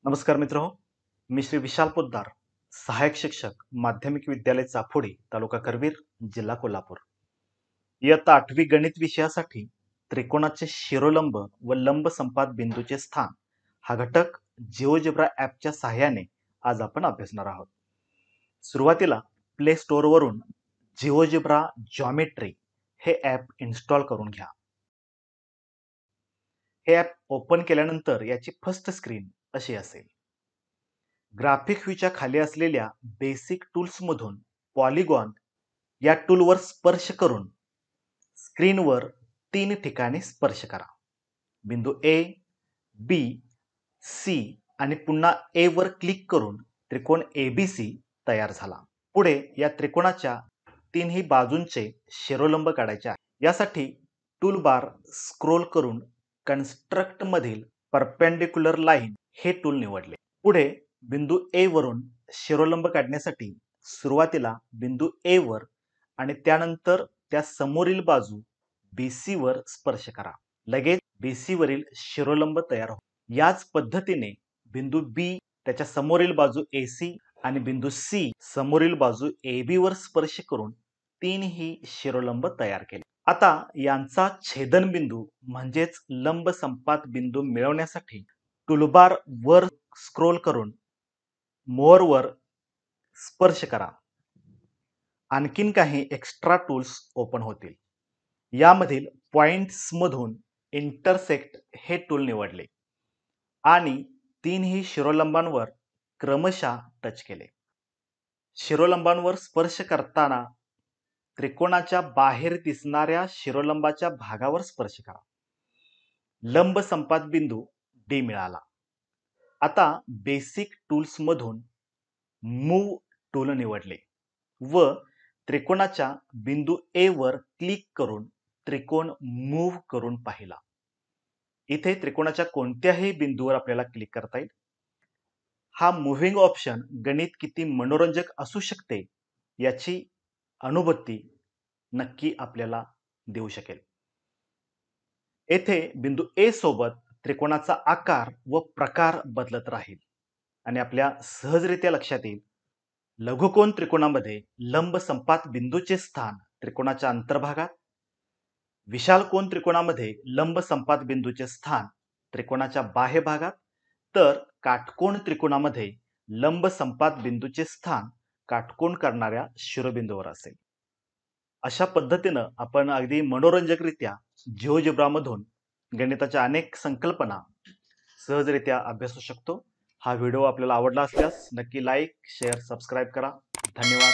नमस्कार मित्रो, मी श्री विशाल पोद्दार, सहाय्यक शिक्षक, माध्यमिक विद्यालय चाफोडी, तालुका करवीर, जिल्हा कोल्हापूर. इयत्ता 8वी गणित विषयासाठी त्रिकोणाचे शिरोलंब व लंब संपात बिंदूचे स्थान हा घटक जिओजेब्रा ॲपच्या सहाय्याने आज आपण अभ्यासणार आहोत. सुरुवातीला प्ले स्टोअरवरून जिओजेब्रा जॉमेट्री हे ॲप इन्स्टॉल करून घ्या. हे ॲप ओपन केल्यानंतर याची फर्स्ट स्क्रीन अशी असेल. ग्राफिक व्ह्यूच्या खाली असलेल्या बेसिक टूल्समधून पॉलिगॉन या टूलवर स्पर्श करून स्क्रीनवर 3 ठिकाणी स्पर्श करा. बिंदू ए, बी, सी आणि पुन्हा ए वर क्लिक करून त्रिकोण ABC तयार झाला. पुढे या त्रिकोणाच्या तीनही बाजूंचे शिरोलंब काढायचे आहे. यासाठी टूलबार स्क्रोल करून कन्स्ट्रक्ट मधील परपेंडिक्युलर लाईन हे टूल निवडले. पुढे बिंदू ए वरून शिरोलंब काढण्यासाठी सुरुवातीला बिंदू ए वर आणि त्यानंतर त्या समोरील बाजू BC वर स्पर्श करा. लगेच BC वरील शिरोलंब तयार हो. याच पद्धतीने बिंदू B त्याच्या समोरील बाजू AC आणि बिंदू C समोरील बाजू AB वर स्पर्श करून तीनही शिरोलंब तयार केले. आता यांचा छेदनबिंदू म्हणजेच लंब संपात बिंदू मिळवण्यासाठी टूलबार वर स्क्रोल करून मोअर वर स्पर्श करा. आणखीन काही एक्स्ट्रा टूल्स ओपन होतील. यामधील पॉइंट्स मधून इंटरसेक्ट हे टूल निवडले आणि तीनही शिरोलंबांवर क्रमशः टच केले. शिरोलंबांवर स्पर्श करताना त्रिकोणाच्या बाहेर दिसणाऱ्या शिरोलंबाच्या भागावर स्पर्श करा. लंब संपात बिंदू D मिळाला. आता बेसिक टूल्स मधून मूव टूल निवडले व त्रिकोणाच्या बिंदू A वर क्लिक करून त्रिकोण मूव्ह करून पाहिला. इथे त्रिकोणाच्या कोणत्याही बिंदूवर आपल्याला क्लिक करता येईल. हा मूव्हिंग ऑप्शन गणित किती मनोरंजक असू शकते याची अनुभूती नक्की आपल्याला देऊ शकेल. येथे बिंदू A सोबत त्रिकोणाचा आकार व प्रकार बदलत राहील आणि आपल्या सहजरित्या लक्षात येईल. लघुकोन त्रिकोणामध्ये लंब संपात बिंदूचे स्थान त्रिकोणाच्या अंतर्भागात, विशाल कोन त्रिकोणामध्ये लंब संपात बिंदूचे स्थान त्रिकोणाच्या बाह्य भागात, तर काटकोन त्रिकोणामध्ये लंब संपात बिंदूचे स्थान काटकोन करणाऱ्या शिरोबिंदूवर असेल. अशा पद्धतीनं आपण अगदी मनोरंजकरित्या जिओजेब्रामधून गणिताच्या अनेक संकल्पना सहजरित्या अभ्यासू शकतो. हा व्हिडिओ आपल्याला आवडला असल्यास नक्की लाईक, शेअर, सबस्क्राईब करा. धन्यवाद.